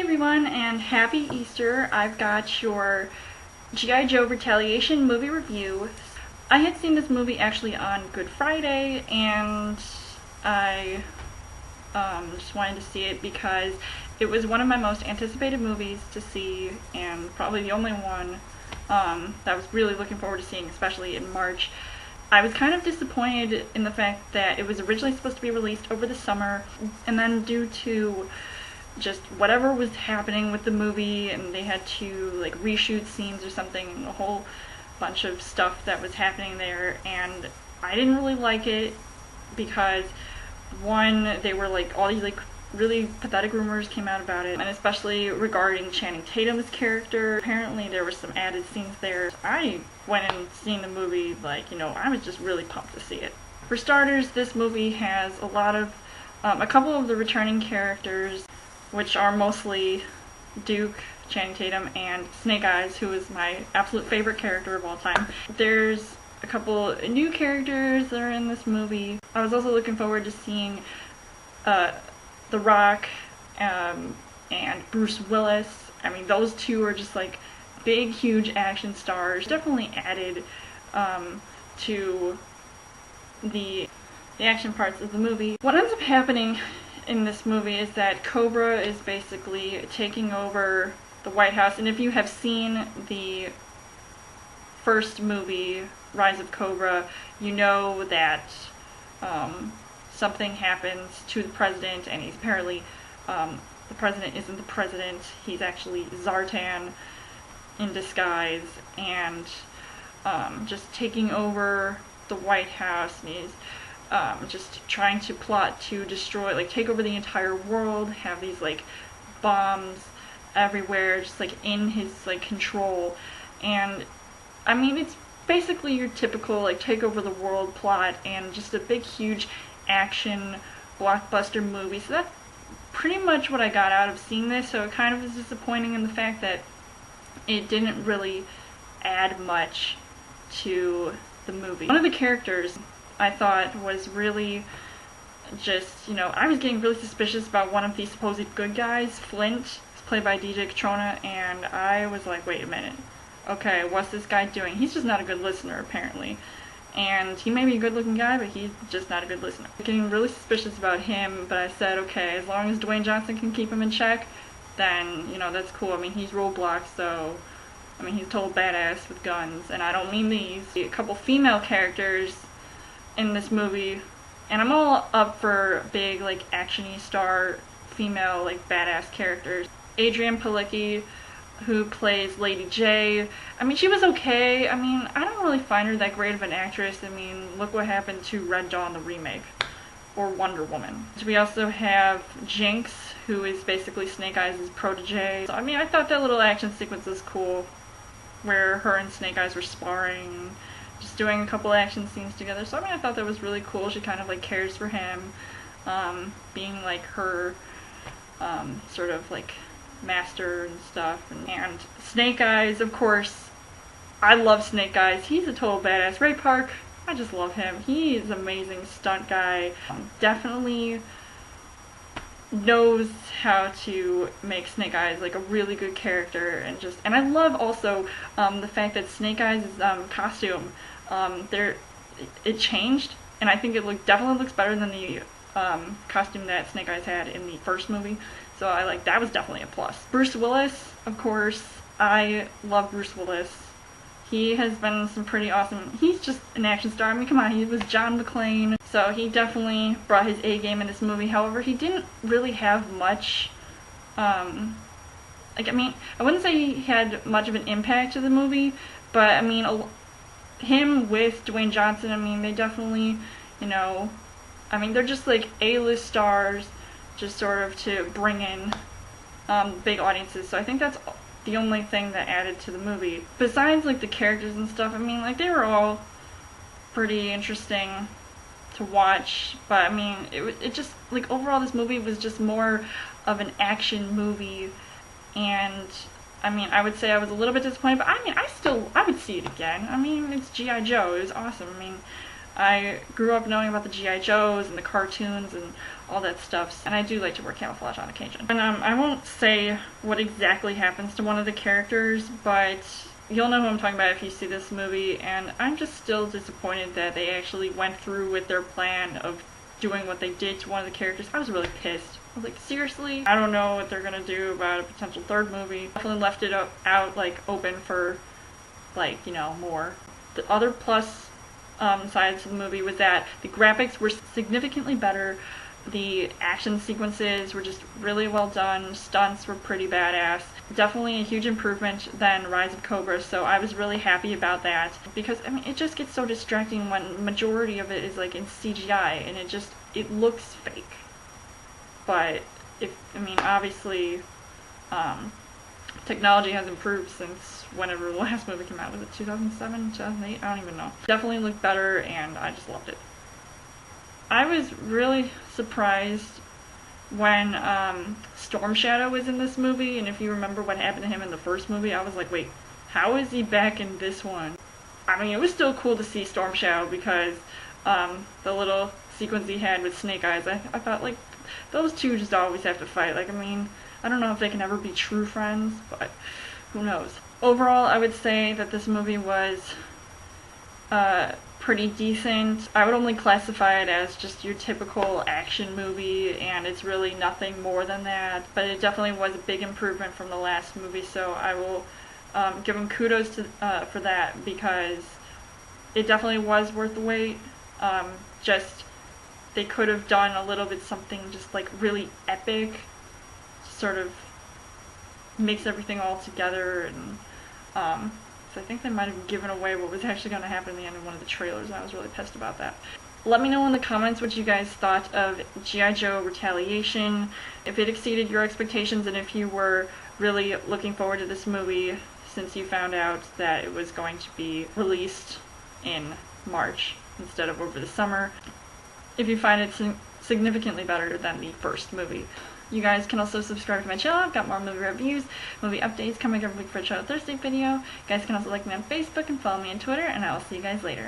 everyone, and happy Easter. I've got your G.I. Joe Retaliation movie review. I had seen this movie actually on Good Friday, and I just wanted to see it because it was one of my most anticipated movies to see, and probably the only one that I was really looking forward to seeing, especially in March. I was kind of disappointed in the fact that it was originally supposed to be released over the summer, and then due to just whatever was happening with the movie, and they had to like reshoot scenes or something, and a whole bunch of stuff that was happening there, and I didn't really like it because one, they were like all these like really pathetic rumors came out about it, and especially regarding Channing Tatum's character. Apparently there were some added scenes there. I went and seen the movie like, I was just really pumped to see it. For starters, this movie has a couple of the returning characters, which are mostly Duke, Channing Tatum, and Snake Eyes, who is my absolute favorite character of all time. There's a couple new characters that are in this movie. I was also looking forward to seeing The Rock and Bruce Willis. I mean, those two are just like big, huge action stars. Definitely added to the action parts of the movie. What ends up happening in this movie is that Cobra is basically taking over the White House, and if you have seen the first movie, Rise of Cobra, you know that something happens to the president, and he's apparently, the president isn't the president, he's actually Zartan in disguise, and just taking over the White House, and he's just trying to plot to destroy, like take over the entire world, have these like bombs everywhere, just like in his like control. And I mean, it's basically your typical like take over the world plot, and just a big huge action blockbuster movie. So that's pretty much what I got out of seeing this. So it kind of is disappointing in the fact that it didn't really add much to the movie. One of the characters I thought was really just, I was getting really suspicious about one of the supposed good guys. Flint is played by DJ Katrona, and I was like, wait a minute. Okay, what's this guy doing? He's just not a good listener, apparently. And he may be a good looking guy, but he's just not a good listener. Getting really suspicious about him, but I said, okay, as long as Dwayne Johnson can keep him in check, then, that's cool. I mean, he's Roblox, so he's total badass with guns, and I don't mean these. A couple female characters in this movie, and I'm all up for big like action-y star female like badass characters. Adrienne Palicki, who plays Lady J, she was okay. I don't really find her that great of an actress. Look what happened to Red Dawn, the remake, or Wonder Woman. We also have Jinx, who is basically Snake Eyes' protege. So, I thought that little action sequence was cool, where her and Snake Eyes were sparring, just doing a couple action scenes together. So I thought that was really cool. She kind of like cares for him, being like her sort of like master and stuff. And Snake Eyes, of course, I love Snake Eyes. He's a total badass. Ray Park, I just love him. He is an amazing stunt guy. Definitely knows how to make Snake Eyes like a really good character, and I love also the fact that Snake Eyes' costume, it changed, and I think it definitely looks better than the costume that Snake Eyes had in the first movie. So that was definitely a plus. Bruce Willis, of course, I love Bruce Willis. He has been some pretty awesome. He's just an action star. come on, he was John McClane. So he definitely brought his A game in this movie. However, he didn't really have much, I wouldn't say he had much of an impact to the movie, but him with Dwayne Johnson, they definitely, they're just like A-list stars, just sort of to bring in big audiences. So I think that's the only thing that added to the movie. Besides like the characters and stuff, they were all pretty interesting to watch, but it just like overall this movie was just more of an action movie, and I would say I was a little bit disappointed, but I would see it again. It's G.I. Joe. It was awesome. I grew up knowing about the G.I. Joes and the cartoons and all that stuff, and I do like to wear camouflage on occasion. And I won't say what exactly happens to one of the characters, but you'll know who I'm talking about if you see this movie, and I'm just still disappointed that they actually went through with their plan of doing what they did to one of the characters. I was really pissed. I was like, seriously? I don't know what they're gonna do about a potential third movie. Definitely left it out like open for, like, you know, more. The other plus sides of the movie was that the graphics were significantly better. The action sequences were just really well done. Stunts were pretty badass. Definitely a huge improvement than Rise of Cobra, so I was really happy about that. Because, I mean, it just gets so distracting when majority of it is like in CGI, and it looks fake. But, obviously, technology has improved since whenever the last movie came out. Was it 2007, 2008? I don't even know. Definitely looked better, and I just loved it. I was really surprised when Storm Shadow was in this movie, and if you remember what happened to him in the first movie, I was like, wait, how is he back in this one? I mean, it was still cool to see Storm Shadow because the little sequence he had with Snake Eyes, I thought, like, those two just always have to fight. Like, I mean, I don't know if they can ever be true friends, but who knows. Overall, I would say that this movie was pretty decent. I would only classify it as just your typical action movie, and it's really nothing more than that, but it definitely was a big improvement from the last movie, so I will give them kudos for that, because it definitely was worth the wait. Just they could have done a little bit something just like really epic, sort of mix everything all together, and so I think they might have given away what was actually going to happen in the end of one of the trailers, and I was really pissed about that. Let me know in the comments what you guys thought of G.I. Joe Retaliation, if it exceeded your expectations, and if you were really looking forward to this movie since you found out that it was going to be released in March instead of over the summer. If you find it significantly better than the first movie. You guys can also subscribe to my channel. I've got more movie reviews, movie updates coming every week for a Show Thursday video. You guys can also like me on Facebook and follow me on Twitter, and I will see you guys later.